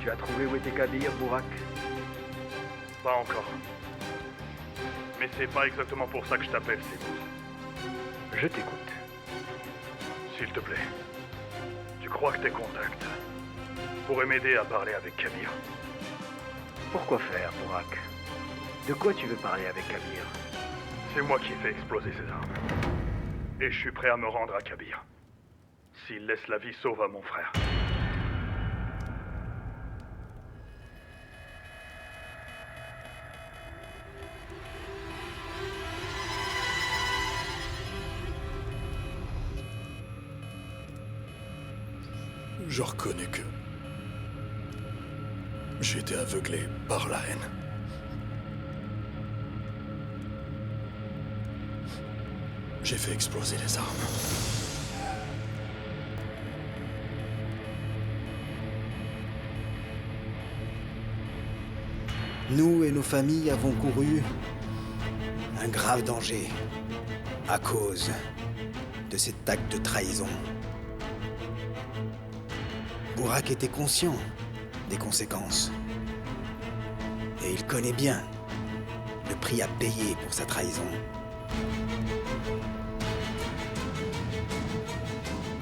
Tu as trouvé où était Kabir, Bourak? Pas encore. Mais c'est pas exactement pour ça que je t'appelle, Semouz. Je t'écoute. S'il te plaît, tu crois que tes contacts pourraient m'aider à parler avec Kabir? Pourquoi faire, Bourak? De quoi tu veux parler avec Kabir? C'est moi qui ai fait exploser ces armes. Et je suis prêt à me rendre à Kabir. S'il laisse la vie sauve à mon frère. Je reconnais que j'ai été aveuglé par la haine. J'ai fait exploser les armes. Nous et nos familles avons couru un grave danger à cause de cet acte de trahison. Bourak était conscient des conséquences. Et il connaît bien le prix à payer pour sa trahison.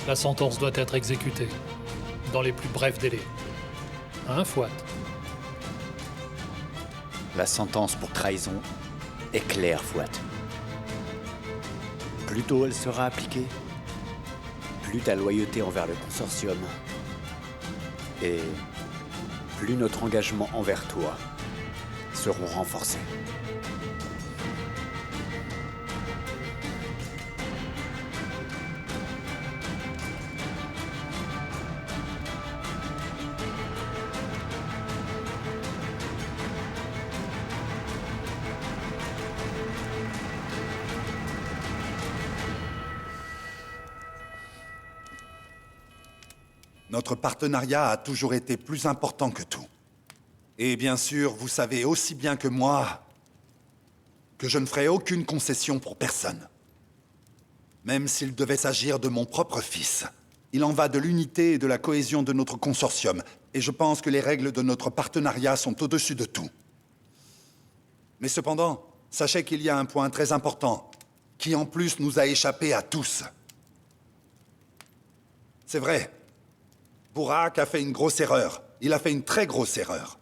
La sentence doit être exécutée, dans les plus brefs délais. Hein, Fouad? La sentence pour trahison est claire, Fouad. Plus tôt elle sera appliquée, plus ta loyauté envers le consortium et plus notre engagement envers toi seront renforcés. Notre partenariat a toujours été plus important que tout. Et bien sûr, vous savez aussi bien que moi que je ne ferai aucune concession pour personne. Même s'il devait s'agir de mon propre fils. Il en va de l'unité et de la cohésion de notre consortium, et je pense que les règles de notre partenariat sont au-dessus de tout. Mais cependant, sachez qu'il y a un point très important, qui en plus nous a échappé à tous. C'est vrai. Bourak a fait une grosse erreur. Il a fait une très grosse erreur.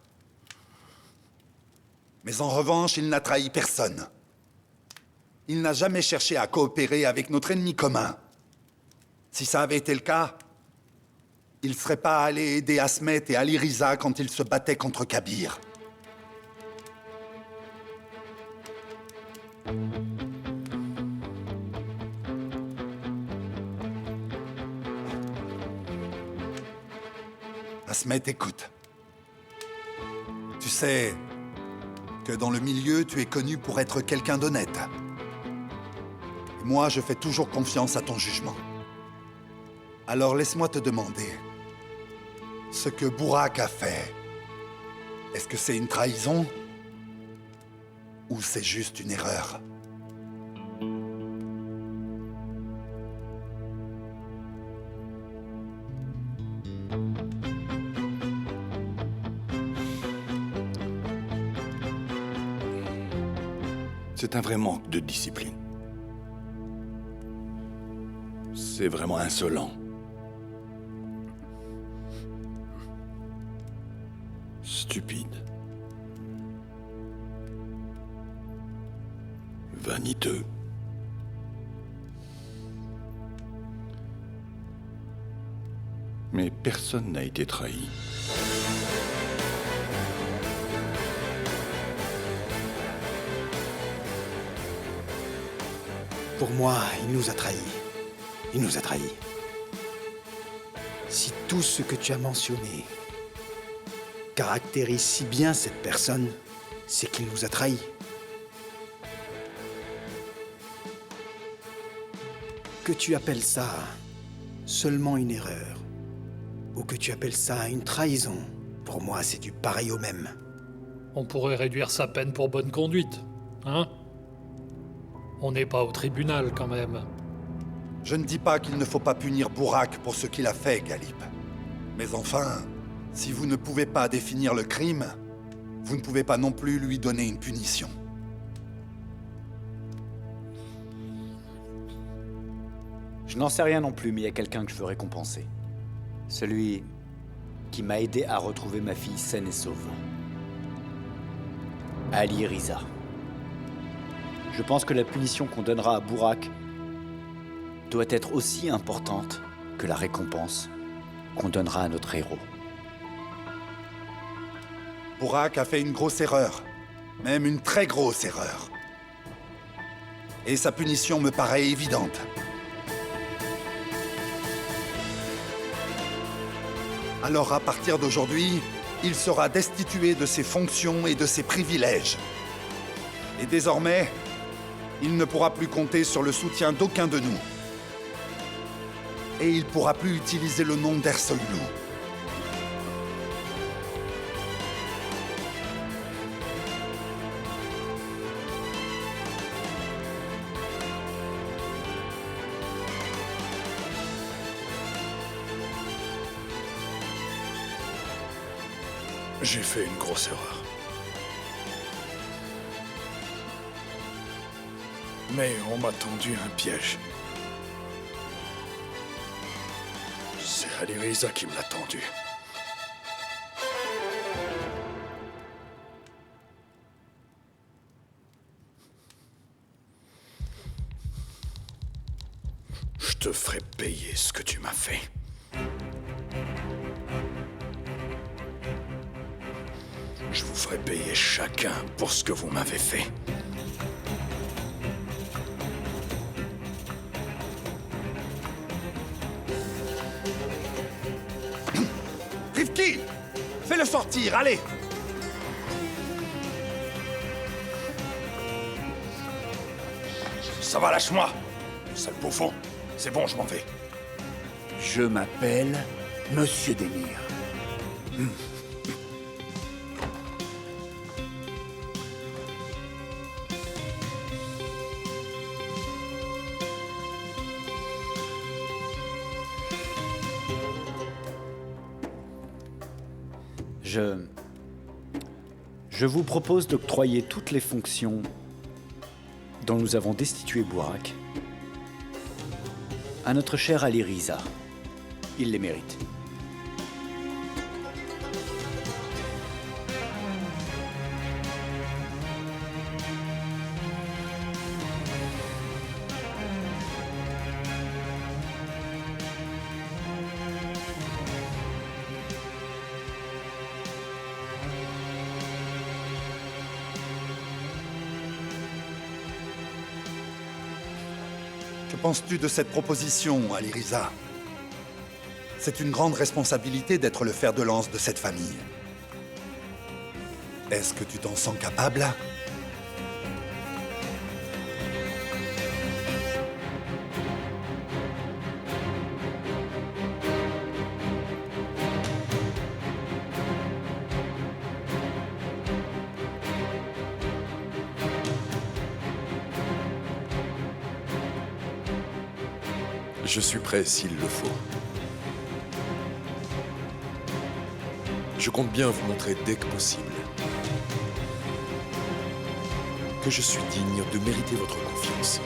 Mais en revanche, il n'a trahi personne. Il n'a jamais cherché à coopérer avec notre ennemi commun. Si ça avait été le cas, il ne serait pas allé aider Asmet et Ali Riza quand ils se battaient contre Kabir. Asmet, écoute. Tu sais que dans le milieu, tu es connu pour être quelqu'un d'honnête. Et moi, je fais toujours confiance à ton jugement. Alors laisse-moi te demander, ce que Bourak a fait, est-ce que c'est une trahison ou c'est juste une erreur ? C'est un vrai manque de discipline. C'est vraiment insolent. Stupide. Vaniteux. Mais personne n'a été trahi. Pour moi, il nous a trahis. Il nous a trahis. Si tout ce que tu as mentionné caractérise si bien cette personne, c'est qu'il nous a trahis. Que tu appelles ça seulement une erreur, ou que tu appelles ça une trahison, pour moi, c'est du pareil au même. On pourrait réduire sa peine pour bonne conduite, hein? On n'est pas au tribunal, quand même. Je ne dis pas qu'il ne faut pas punir Bourak pour ce qu'il a fait, Galip. Mais enfin, Si vous ne pouvez pas définir le crime, vous ne pouvez pas non plus lui donner une punition. Je n'en sais rien non plus, mais il y a quelqu'un que je veux récompenser. Celui qui m'a aidé à retrouver ma fille saine et sauve. Ali Riza. Je pense que la punition qu'on donnera à Bourak doit être aussi importante que la récompense qu'on donnera à notre héros. Bourak a fait une grosse erreur. Même une très grosse erreur. Et sa punition me paraît évidente. Alors à partir d'aujourd'hui, il sera destitué de ses fonctions et de ses privilèges. Et désormais, il ne pourra plus compter sur le soutien d'aucun de nous. Et il pourra plus utiliser le nom d'Ersoylu. J'ai fait une grosse erreur. Mais on m'a tendu un piège. C'est Ali Riza qui me l'a tendu. Je te ferai payer ce que tu m'as fait. Je vous ferai payer chacun pour ce que vous m'avez fait. Rifki! Fais-le sortir, allez! Ça va, lâche-moi! Sale bouffon! C'est bon, je m'en vais. Je m'appelle Monsieur Demir. Je vous propose d'octroyer toutes les fonctions dont nous avons destitué Bourak à notre cher Ali Riza. Il les mérite. Que penses-tu de cette proposition, Ali Riza? C'est une grande responsabilité d'être le fer de lance de cette famille. Est-ce que tu t'en sens capable? Je suis prêt s'il le faut. Je compte bien vous montrer dès que possible que je suis digne de mériter votre confiance.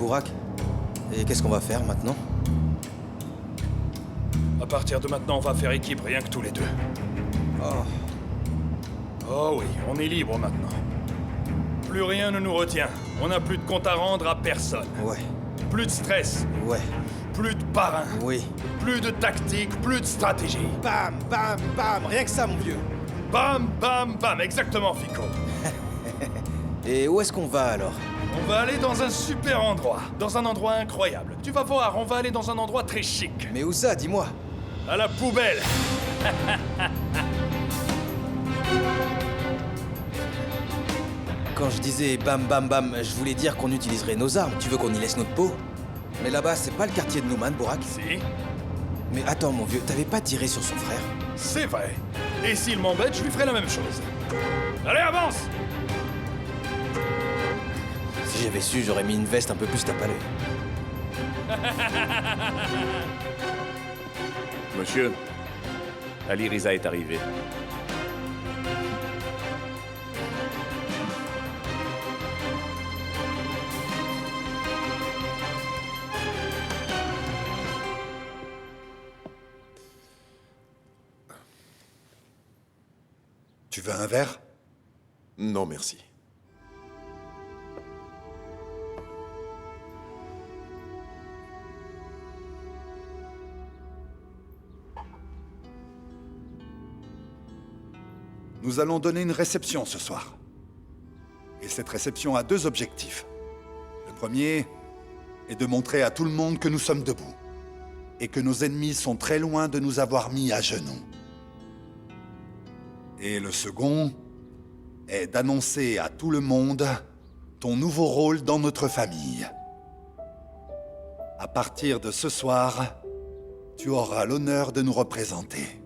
Burak. Et qu'est-ce qu'on va faire maintenant? À partir de maintenant, on va faire équipe rien que tous les deux. Oh oui, on est libre maintenant. Plus rien ne nous retient. On n'a plus de compte à rendre à personne. Ouais. Plus de stress. Ouais. Plus de parrain. Oui. Plus de tactique, plus de stratégie. Bam, bam, bam. Rien que ça, mon vieux. Bam, bam, bam. Exactement, Fico. Et où est-ce qu'on va alors? On va aller dans un super endroit. Dans un endroit incroyable. Tu vas voir, on va aller dans un endroit très chic. Mais où ça, dis-moi? À la poubelle. Quand je disais bam bam bam, je voulais dire qu'on utiliserait nos armes. Tu veux qu'on y laisse notre peau? Mais là-bas, c'est pas le quartier de Nouman, Burak. Si. Mais attends, mon vieux, t'avais pas tiré sur son frère? C'est vrai. Et s'il m'embête, je lui ferai la même chose. Allez, avance! Si j'avais su, j'aurais mis une veste un peu plus tape à l'œil. Monsieur, Ali Riza est arrivé. Tu veux un verre? Non, merci. Nous allons donner une réception ce soir. Et cette réception a deux objectifs. Le premier est de montrer à tout le monde que nous sommes debout. Et que nos ennemis sont très loin de nous avoir mis à genoux. Et le second est d'annoncer à tout le monde ton nouveau rôle dans notre famille. À partir de ce soir, tu auras l'honneur de nous représenter.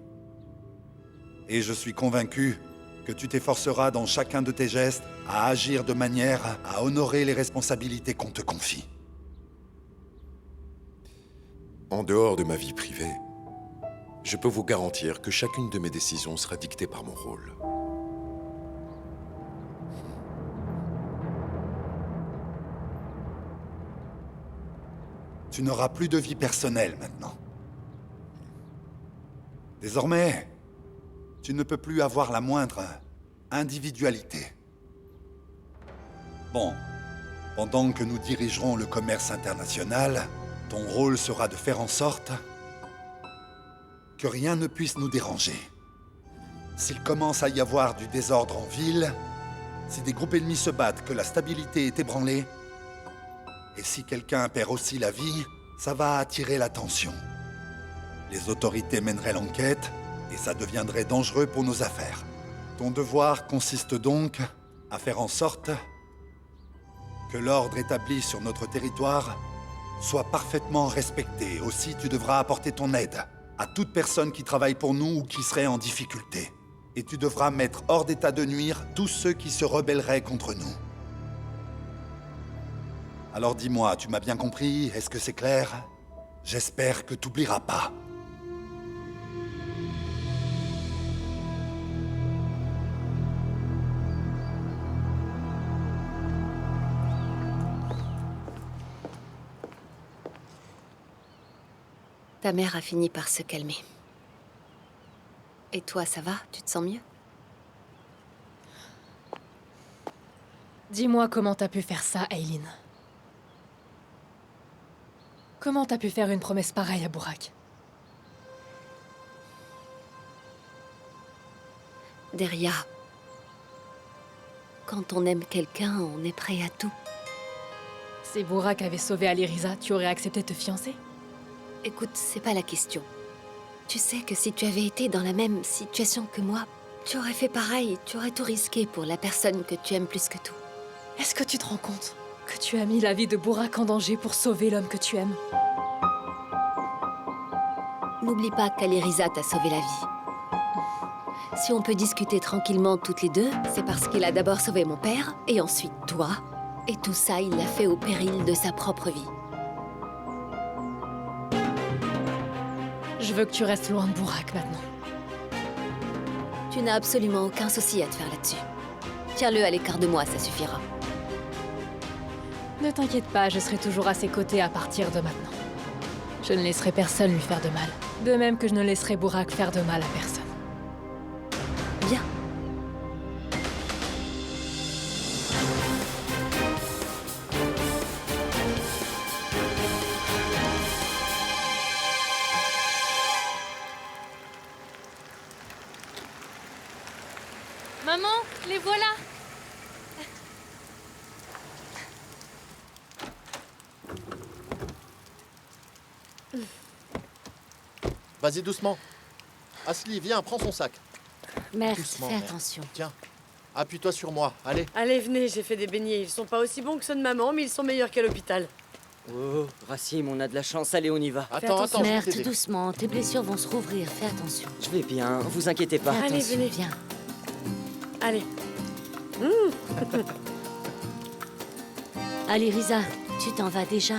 Et je suis convaincu que tu t'efforceras dans chacun de tes gestes à agir de manière à honorer les responsabilités qu'on te confie. En dehors de ma vie privée, je peux vous garantir que chacune de mes décisions sera dictée par mon rôle. Tu n'auras plus de vie personnelle maintenant. Désormais, tu ne peux plus avoir la moindre individualité. Bon, pendant que nous dirigerons le commerce international, ton rôle sera de faire en sorte que rien ne puisse nous déranger. S'il commence à y avoir du désordre en ville, si des groupes ennemis se battent, que la stabilité est ébranlée, et si quelqu'un perd aussi la vie, ça va attirer l'attention. Les autorités mèneraient l'enquête, et ça deviendrait dangereux pour nos affaires. Ton devoir consiste donc à faire en sorte que l'ordre établi sur notre territoire soit parfaitement respecté. Aussi, tu devras apporter ton aide à toute personne qui travaille pour nous ou qui serait en difficulté. Et tu devras mettre hors d'état de nuire tous ceux qui se rebelleraient contre nous. Alors dis-moi, tu m'as bien compris? Est-ce que c'est clair? J'espère que t'oublieras pas. Ta mère a fini par se calmer. Et toi, ça va? Tu te sens mieux? Dis-moi comment t'as pu faire ça, Aileen. Comment t'as pu faire une promesse pareille à Burak? Deria, quand on aime quelqu'un, on est prêt à tout. Si Burak avait sauvé Ali Riza, tu aurais accepté de te fiancer? Écoute, c'est pas la question. Tu sais que si tu avais été dans la même situation que moi, tu aurais fait pareil, tu aurais tout risqué pour la personne que tu aimes plus que tout. Est-ce que tu te rends compte que tu as mis la vie de Burak en danger pour sauver l'homme que tu aimes? N'oublie pas qu'Ali Riza t'a sauvé la vie. Si on peut discuter tranquillement toutes les deux, c'est parce qu'il a d'abord sauvé mon père, et ensuite toi. Et tout ça, il l'a fait au péril de sa propre vie. Je veux que tu restes loin de Burak maintenant. Tu n'as absolument aucun souci à te faire là-dessus. Tiens-le à l'écart de moi, ça suffira. Ne t'inquiète pas, je serai toujours à ses côtés à partir de maintenant. Je ne laisserai personne lui faire de mal. De même que je ne laisserai Burak faire de mal à personne. Bien. Maman, les voilà! Vas-y doucement. Asli, viens, prends son sac. Merde, Doucement, fais merde. attention. Tiens, appuie-toi sur moi, allez. Allez, venez, j'ai fait des beignets. Ils sont pas aussi bons que ceux de maman, mais ils sont meilleurs qu'à l'hôpital. Oh, Racim, on a de la chance, allez, on y va. Attends, je vais Merde, t'aider. doucement, tes blessures vont se rouvrir, fais attention. Je vais bien, vous inquiétez pas. Fais Allez, attention, venez. viens. Allez. Allez, Riza, tu t'en vas déjà?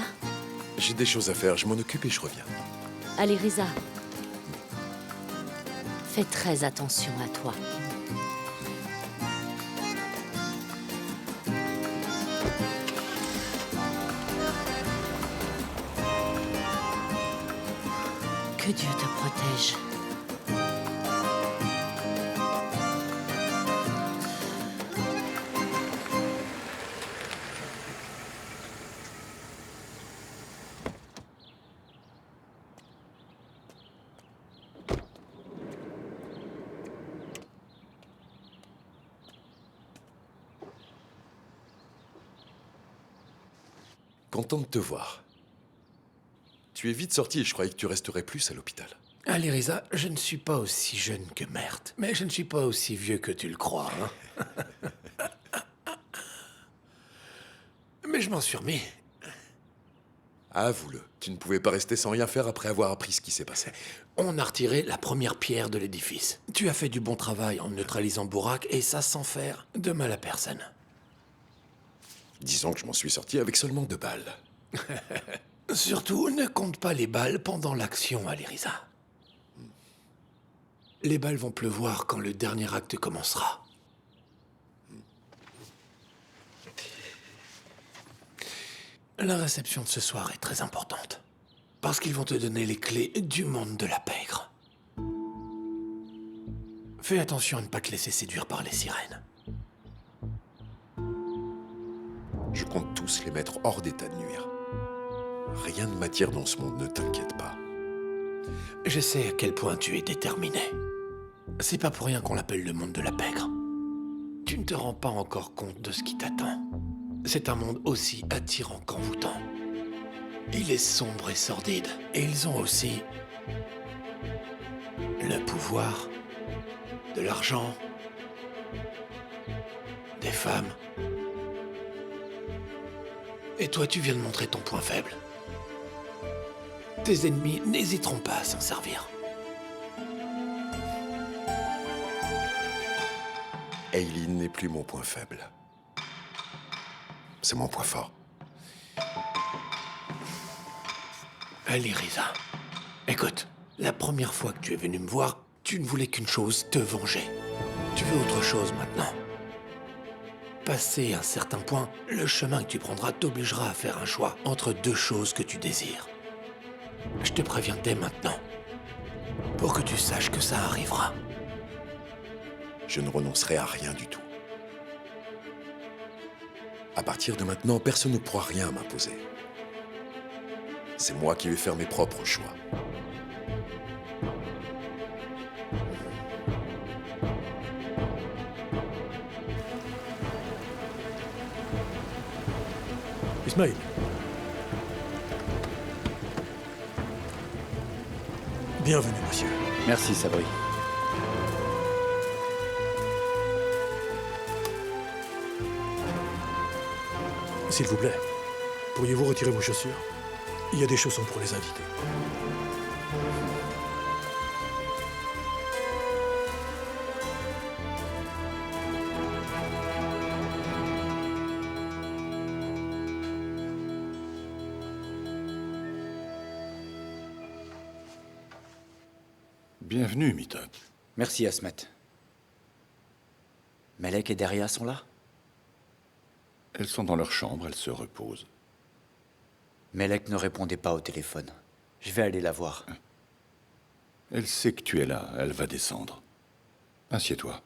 J'ai des choses à faire, je m'en occupe et je reviens. Allez, Riza. Fais très attention à toi. Que Dieu te protège. Content de te voir. Tu es vite sorti et je croyais que tu resterais plus à l'hôpital. Allez, Riza, je ne suis pas aussi jeune que Mert, mais je ne suis pas aussi vieux que tu le crois, hein. Mais je m'en suis remis. Avoue-le, tu ne pouvais pas rester sans rien faire après avoir appris ce qui s'est passé. On a retiré la première pierre de l'édifice. Tu as fait du bon travail en neutralisant Burak, et ça sans faire de mal à personne. Disons que je m'en suis sorti avec seulement 2 balles. Surtout, ne compte pas les balles pendant l'action, Aliriza. Les balles vont pleuvoir quand le dernier acte commencera. La réception de ce soir est très importante. Parce qu'ils vont te donner les clés du monde de la pègre. Fais attention à ne pas te laisser séduire par les sirènes. Je compte tous les mettre hors d'état de nuire. Rien ne m'attire dans ce monde, ne t'inquiète pas. Je sais à quel point tu es déterminé. C'est pas pour rien qu'on l'appelle le monde de la pègre. Tu ne te rends pas encore compte de ce qui t'attend. C'est un monde aussi attirant qu'envoûtant. Il est sombre et sordide. Et ils ont aussi le pouvoir, de l'argent, des femmes. Et toi, tu viens de montrer ton point faible. Tes ennemis n'hésiteront pas à s'en servir. Aileen n'est plus mon point faible. C'est mon point fort. Allez, Riza. Écoute, la première fois que tu es venu me voir, tu ne voulais qu'une chose, te venger. Tu veux autre chose maintenant. Passé un certain point, le chemin que tu prendras t'obligera à faire un choix entre 2 choses que tu désires. Je te préviens dès maintenant, pour que tu saches que ça arrivera. Je ne renoncerai à rien du tout. À partir de maintenant, personne ne pourra rien m'imposer. C'est moi qui vais faire mes propres choix. Ismaël. Bienvenue, monsieur. Merci, Sabri. S'il vous plaît, pourriez-vous retirer vos chaussures? Il y a des chaussons pour les invités. Bienvenue, Mitot. Merci, Asmet. Melek et Deria sont là? Elles sont dans leur chambre, elles se reposent. Melek ne répondait pas au téléphone. Je vais aller la voir. Elle sait que tu es là, elle va descendre. Assieds-toi.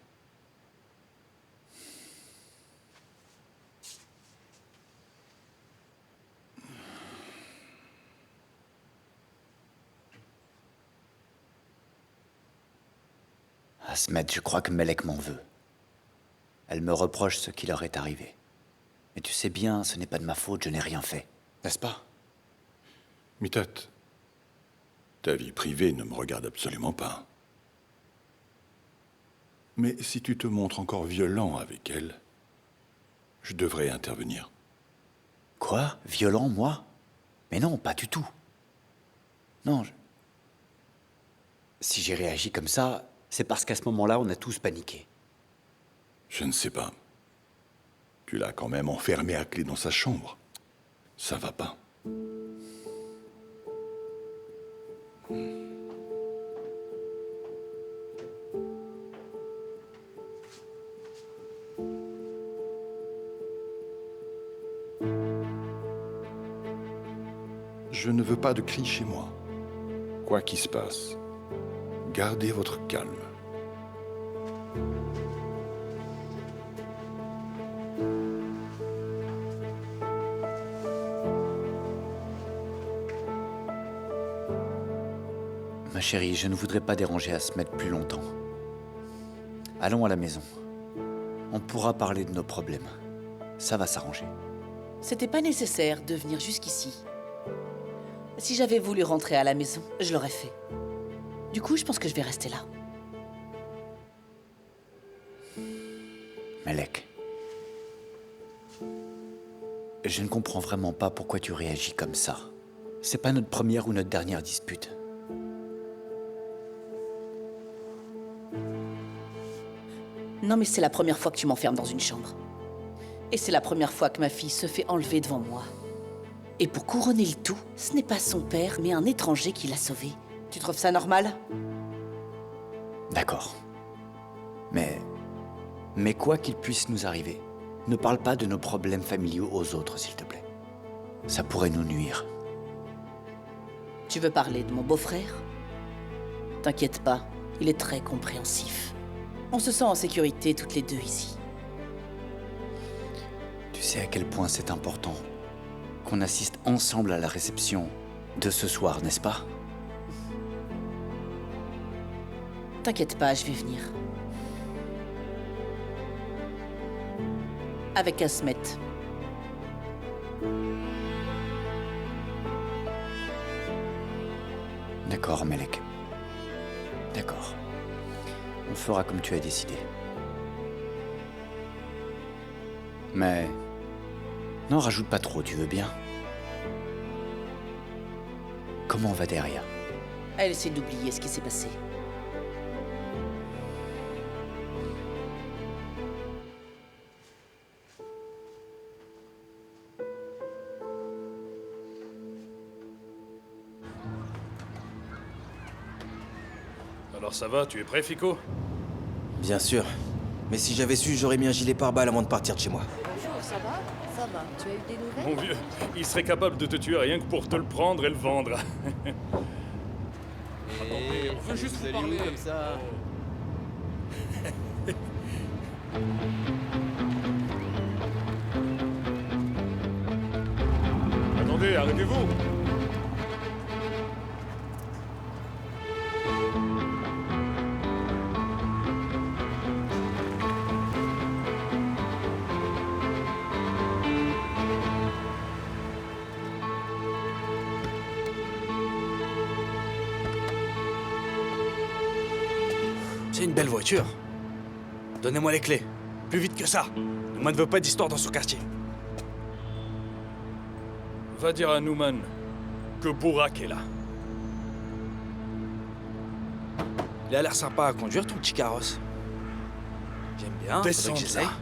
Asmed, je crois que Melek m'en veut. Elle me reproche ce qui leur est arrivé. Mais tu sais bien, ce n'est pas de ma faute, je n'ai rien fait. N'est-ce pas? Mitat, ta vie privée ne me regarde absolument pas. Mais si tu te montres encore violent avec elle, je devrais intervenir. Quoi? Violent, moi? Mais non, pas du tout. Non, Si j'ai réagi comme ça, c'est parce qu'à ce moment-là, on a tous paniqué. Je ne sais pas. Tu l'as quand même enfermé à clé dans sa chambre. Ça va pas. Je ne veux pas de cris chez moi. Quoi qu'il se passe, gardez votre calme. Ma chérie, je ne voudrais pas déranger Asmed plus longtemps. Allons à la maison. On pourra parler de nos problèmes. Ça va s'arranger. C'était pas nécessaire de venir jusqu'ici. Si j'avais voulu rentrer à la maison, je l'aurais fait. Du coup, je pense que je vais rester là. Melek. Je ne comprends vraiment pas pourquoi tu réagis comme ça. C'est pas notre première ou notre dernière dispute. Non, mais c'est la première fois que tu m'enfermes dans une chambre. Et c'est la première fois que ma fille se fait enlever devant moi. Et pour couronner le tout, ce n'est pas son père, mais un étranger qui l'a sauvée. Tu trouves ça normal? D'accord. Mais quoi qu'il puisse nous arriver, ne parle pas de nos problèmes familiaux aux autres, s'il te plaît. Ça pourrait nous nuire. Tu veux parler de mon beau-frère? T'inquiète pas, il est très compréhensif. On se sent en sécurité toutes les deux ici. Tu sais à quel point c'est important qu'on assiste ensemble à la réception de ce soir, n'est-ce pas? T'inquiète pas, je vais venir. Avec Asmet. D'accord, Melek. D'accord. On fera comme tu as décidé. Mais... n'en rajoute pas trop, tu veux bien? Comment va Derrière? Elle essaie d'oublier ce qui s'est passé. Alors ça va, tu es prêt, Fico? Bien sûr. Mais si j'avais su, j'aurais mis un gilet pare-balles avant de partir de chez moi. Bonjour, ça va? Ça va. Tu as eu des nouvelles? Mon vieux, il serait capable de te tuer rien que pour te le prendre et le vendre. Attendez, on veut juste vous parler comme ça. Attendez, arrêtez-vous! C'est une belle voiture. Donnez-moi les clés. Plus vite que ça. Nouman ne veut pas d'histoire dans son quartier. Va dire à Nouman que Burak est là. Il a l'air sympa à conduire, ton petit carrosse. J'aime bien. Descends faudrait que j'essaye. là.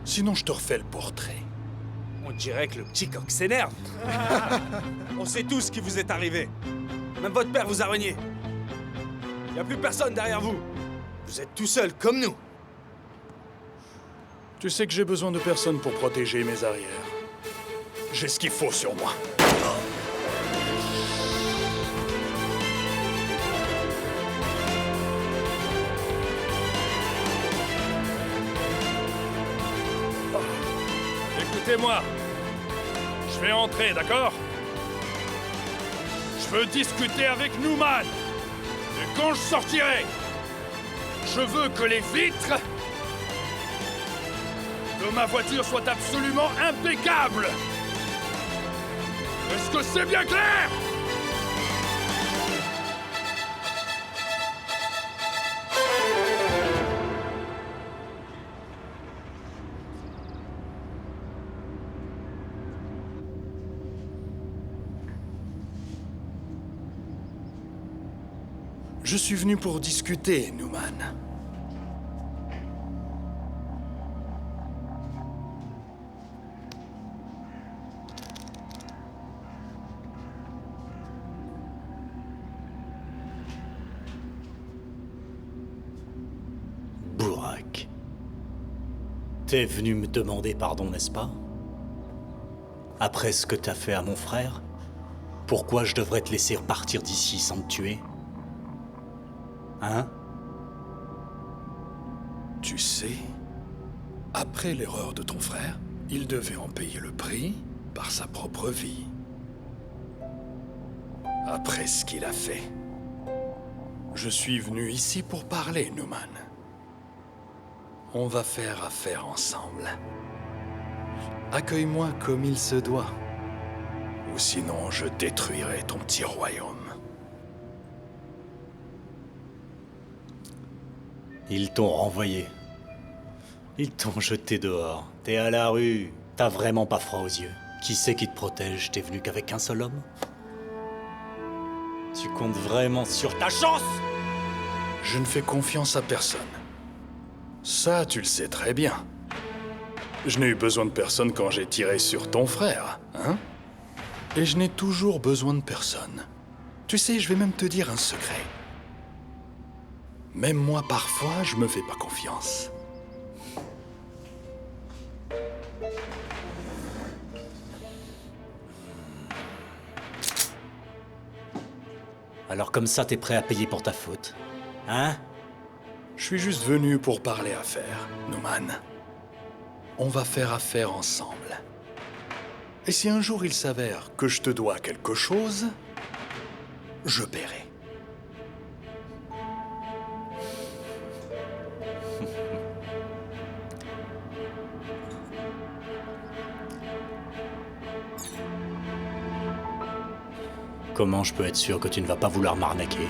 Sinon, je te refais le portrait. On dirait que le petit coq s'énerve. On sait tous ce qui vous est arrivé. Même votre père vous a renié. Il n'y a plus personne derrière vous. Vous êtes tout seul, comme nous. Tu sais que j'ai besoin de personne pour protéger mes arrières. J'ai ce qu'il faut sur moi. Écoutez-moi. Je vais entrer, d'accord? Je veux discuter avec Newman. Et quand je sortirai, je veux que les vitres de ma voiture soient absolument impeccables. Est-ce que c'est bien clair? Je suis venu pour discuter, Newman. Burak. T'es venu me demander pardon, n'est-ce pas? Après ce que t'as fait à mon frère? Pourquoi je devrais te laisser repartir d'ici sans te tuer? Hein? Tu sais, après l'erreur de ton frère, il devait en payer le prix par sa propre vie. Après ce qu'il a fait, je suis venu ici pour parler, Newman. On va faire affaire ensemble. Accueille-moi comme il se doit. Ou sinon, je détruirai ton petit royaume. Ils t'ont renvoyé. Ils t'ont jeté dehors. T'es à la rue. T'as vraiment pas froid aux yeux. Qui c'est qui te protège? T'es venu qu'avec un seul homme? Tu comptes vraiment sur ta chance? Je ne fais confiance à personne. Ça, tu le sais très bien. Je n'ai eu besoin de personne quand j'ai tiré sur ton frère, hein? Et je n'ai toujours besoin de personne. Tu sais, je vais même te dire un secret. Même moi, parfois, je me fais pas confiance. Alors comme ça, t'es prêt à payer pour ta faute, hein? Je suis juste venu pour parler affaires, Newman. On va faire affaire ensemble. Et si un jour il s'avère que je te dois quelque chose, je paierai. Comment je peux être sûr que tu ne vas pas vouloir m'arnaquer?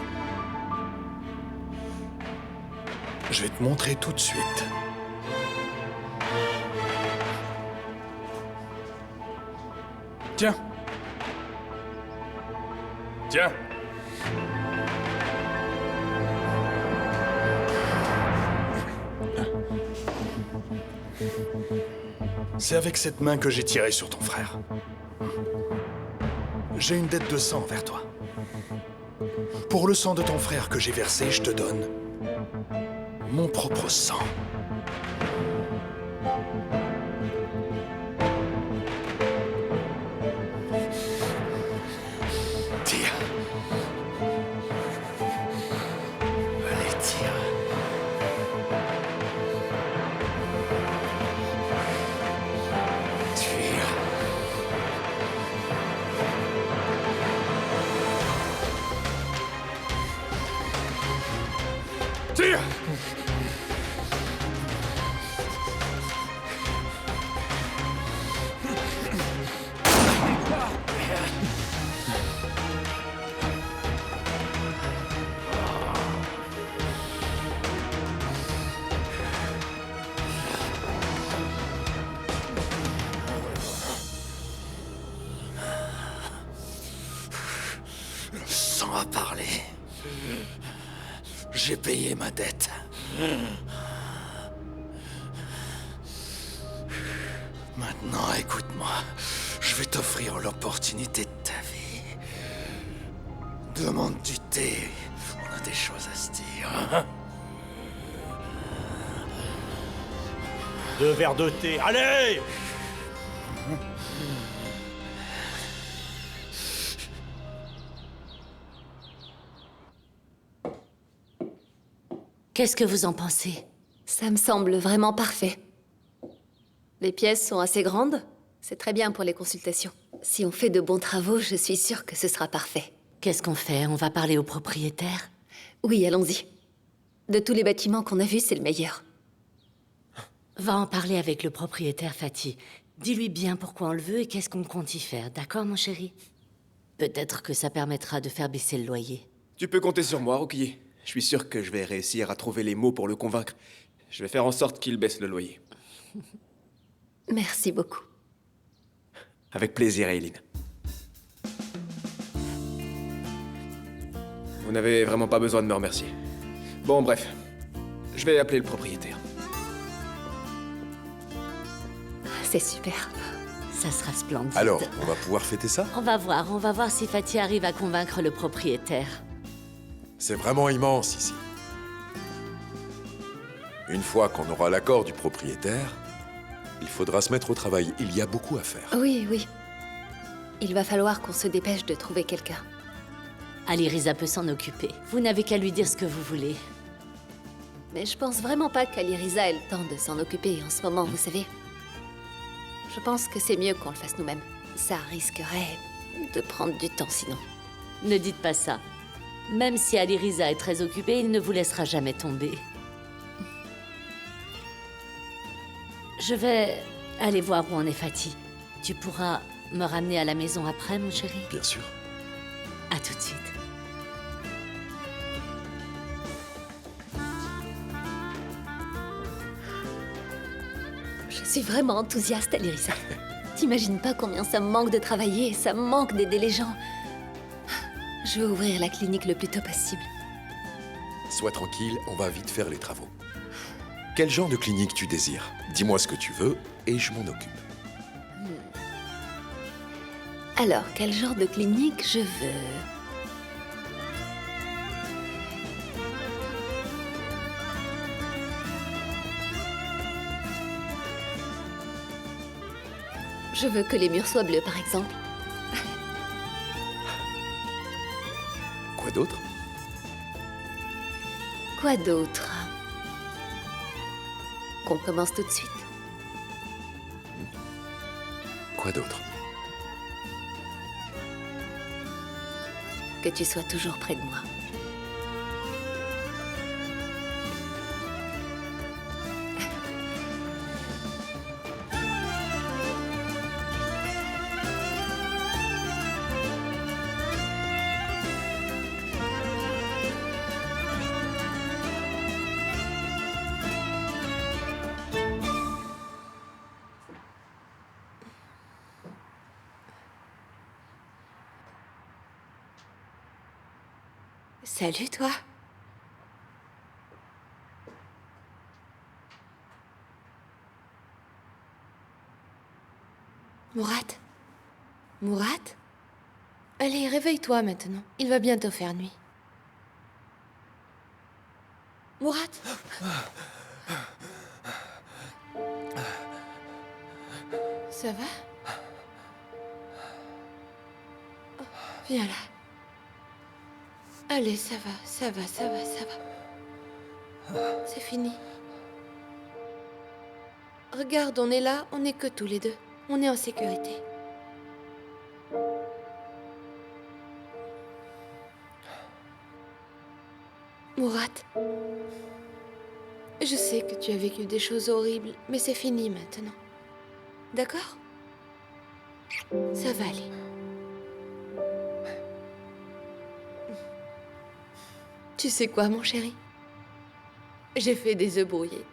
Je vais te montrer tout de suite. Tiens. Tiens. C'est avec cette main que j'ai tiré sur ton frère. J'ai une dette de sang envers toi. Pour le sang de ton frère que j'ai versé, je te donne mon propre sang. Tire. Allez, tire. Tire. Tire. Le sang a parlé. J'ai payé ma dette. Maintenant, écoute-moi. Je vais t'offrir l'opportunité de ta vie. Demande du thé. On a des choses à se dire. 2 verres de thé, allez! Qu'est-ce que vous en pensez? Ça me semble vraiment parfait. Les pièces sont assez grandes. C'est très bien pour les consultations. Si on fait de bons travaux, je suis sûre que ce sera parfait. Qu'est-ce qu'on fait? On va parler au propriétaire? Oui, allons-y. De tous les bâtiments qu'on a vus, c'est le meilleur. Va en parler avec le propriétaire, Fatih. Dis-lui bien pourquoi on le veut et qu'est-ce qu'on compte y faire, d'accord, mon chéri? Peut-être que ça permettra de faire baisser le loyer. Tu peux compter sur moi, Rookie. Je suis sûr que je vais réussir à trouver les mots pour le convaincre. Je vais faire en sorte qu'il baisse le loyer. Merci beaucoup. Avec plaisir, Eileen. Vous n'avez vraiment pas besoin de me remercier. Bon, bref. Je vais appeler le propriétaire. C'est super. Ça sera splendide. Alors, on va pouvoir fêter ça? On va voir si Fatih arrive à convaincre le propriétaire. C'est vraiment immense ici. Une fois qu'on aura l'accord du propriétaire, il faudra se mettre au travail. Il y a beaucoup à faire. Oui, oui. Il va falloir qu'on se dépêche de trouver quelqu'un. Aliriza peut s'en occuper. Vous n'avez qu'à lui dire ce que vous voulez. Mais je pense vraiment pas qu'Aliriza ait le temps de s'en occuper en ce moment, vous savez. Je pense que c'est mieux qu'on le fasse nous-mêmes. Ça risquerait de prendre du temps sinon. Ne dites pas ça. Même si Aliriza est très occupée, il ne vous laissera jamais tomber. Je vais aller voir où en est Fatih. Tu pourras me ramener à la maison après, mon chéri? Bien sûr. À tout de suite. Je suis vraiment enthousiaste, Aliriza. T'imagines pas combien ça me manque de travailler, ça me manque d'aider les gens. Je veux ouvrir la clinique le plus tôt possible. Sois tranquille, on va vite faire les travaux. Quel genre de clinique tu désires? Dis-moi ce que tu veux et je m'en occupe. Alors, quel genre de clinique je veux? Je veux que les murs soient bleus, par exemple. Quoi d'autre? Quoi d'autre? Qu'on commence tout de suite. Quoi d'autre? Que tu sois toujours près de moi. Salut, toi. Mourad? Mourad? Allez, réveille-toi maintenant. Il va bientôt faire nuit. Mourad? Ça va? Viens là. Allez, ça va, ça va, ça va, ça va. C'est fini. Regarde, on est là, on n'est que tous les deux. On est en sécurité. Mourad, je sais que tu as vécu des choses horribles, mais c'est fini maintenant. D'accord? Ça va aller. Tu sais quoi, mon chéri? J'ai fait des œufs brouillés.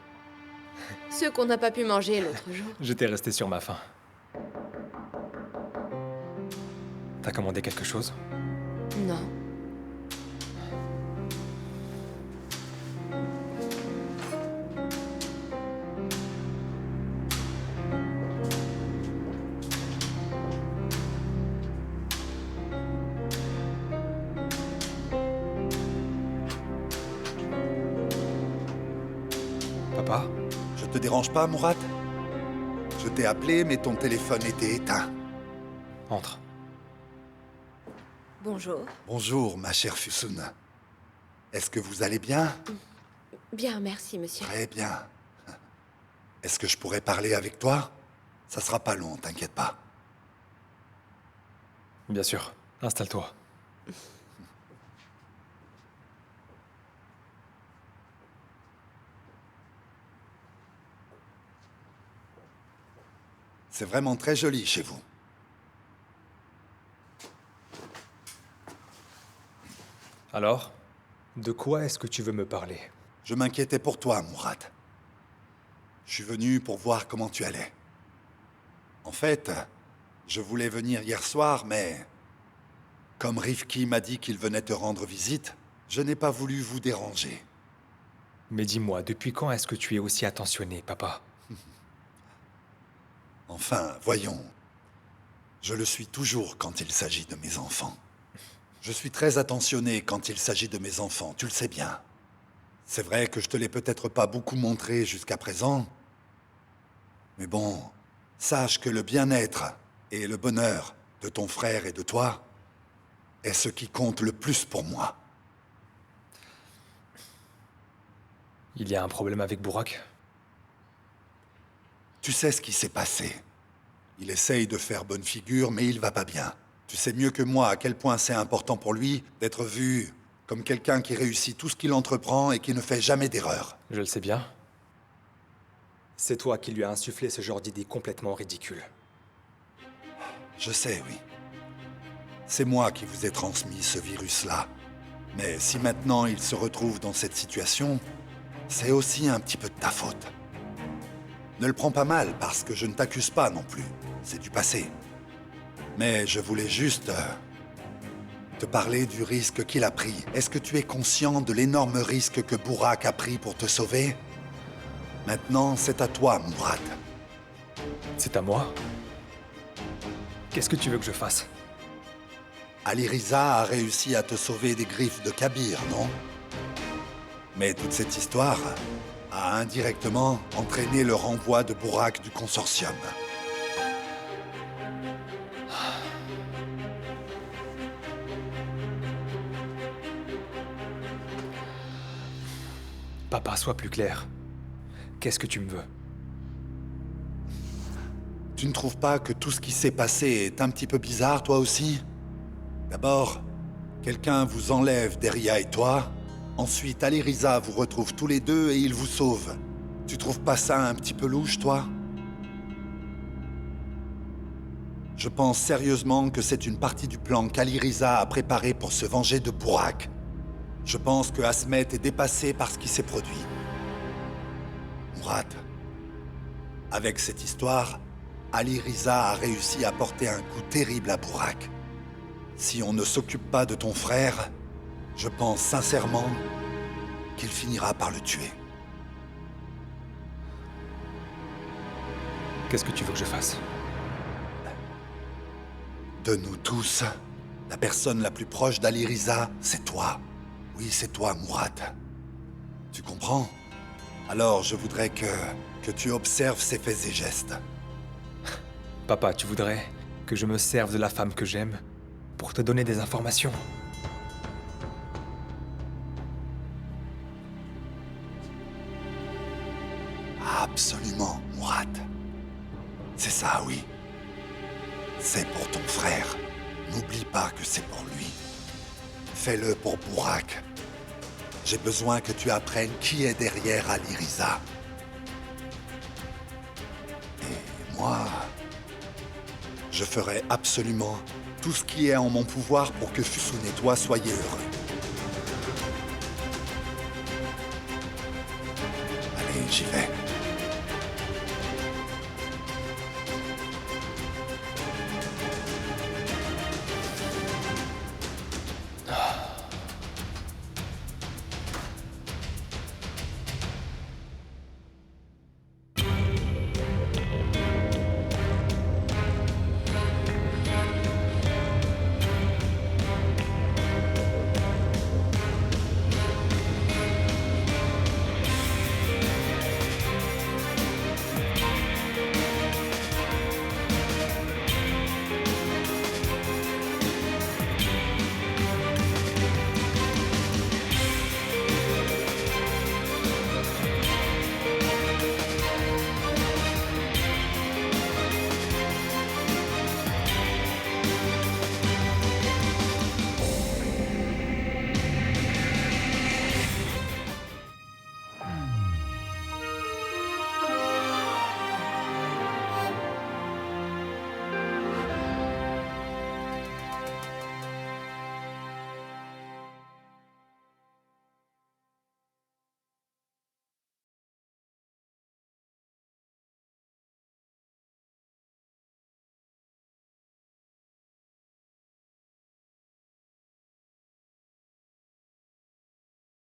Ceux qu'on n'a pas pu manger l'autre jour. J'étais resté sur ma faim. T'as commandé quelque chose? Non. Papa, je te dérange pas, Mourad? Je t'ai appelé, mais ton téléphone était éteint. Entre. Bonjour. Bonjour, ma chère Fusun. Est-ce que vous allez bien? Bien, merci, monsieur. Très bien. Est-ce que je pourrais parler avec toi? Ça sera pas long, t'inquiète pas. Bien sûr. Installe-toi. C'est vraiment très joli chez vous. Alors, de quoi est-ce que tu veux me parler? Je m'inquiétais pour toi, Mourad. Je suis venu pour voir comment tu allais. En fait, je voulais venir hier soir, mais... Comme Rifki m'a dit qu'il venait te rendre visite, je n'ai pas voulu vous déranger. Mais dis-moi, depuis quand est-ce que tu es aussi attentionné, papa? Enfin, voyons. Je le suis toujours quand il s'agit de mes enfants. Je suis très attentionné quand il s'agit de mes enfants, tu le sais bien. C'est vrai que je te l'ai peut-être pas beaucoup montré jusqu'à présent. Mais bon, sache que le bien-être et le bonheur de ton frère et de toi est ce qui compte le plus pour moi. Il y a un problème avec Burak? Tu sais ce qui s'est passé. Il essaye de faire bonne figure, mais il va pas bien. Tu sais mieux que moi à quel point c'est important pour lui d'être vu comme quelqu'un qui réussit tout ce qu'il entreprend et qui ne fait jamais d'erreur. Je le sais bien. C'est toi qui lui as insufflé ce genre d'idée complètement ridicule. Je sais, oui. C'est moi qui vous ai transmis ce virus-là. Mais si maintenant il se retrouve dans cette situation, c'est aussi un petit peu de ta faute. Ne le prends pas mal, parce que je ne t'accuse pas non plus. C'est du passé. Mais je voulais juste... te parler du risque qu'il a pris. Est-ce que tu es conscient de l'énorme risque que Burak a pris pour te sauver? Maintenant, c'est à toi, Mourad. C'est à moi? Qu'est-ce que tu veux que je fasse? Ali Riza a réussi à te sauver des griffes de Kabir, non? Mais toute cette histoire a indirectement entraîné le renvoi de Burak du consortium. Papa, sois plus clair. Qu'est-ce que tu me veux? Tu ne trouves pas que tout ce qui s'est passé est un petit peu bizarre, toi aussi? D'abord, quelqu'un vous enlève Deria et toi. Ensuite, Ali Riza vous retrouve tous les deux et il vous sauve. Tu trouves pas ça un petit peu louche, toi? Je pense sérieusement que c'est une partie du plan qu'Ali Riza a préparé pour se venger de Burak. Je pense que Asmet est dépassé par ce qui s'est produit. Mourad, avec cette histoire, Ali Riza a réussi à porter un coup terrible à Burak. Si on ne s'occupe pas de ton frère, je pense sincèrement qu'il finira par le tuer. Qu'est-ce que tu veux que je fasse? De nous tous, la personne la plus proche d'Ali Riza, c'est toi. Oui, c'est toi, Mourad. Tu comprends? Alors, je voudrais que tu observes ses faits et gestes. Papa, tu voudrais que je me serve de la femme que j'aime pour te donner des informations? Absolument, Mourad. C'est ça, oui. C'est pour ton frère. N'oublie pas que c'est pour lui. Fais-le pour Burak. J'ai besoin que tu apprennes qui est derrière Ali Riza. Et moi, je ferai absolument tout ce qui est en mon pouvoir pour que Fusun et toi soyez heureux. Allez, j'y vais.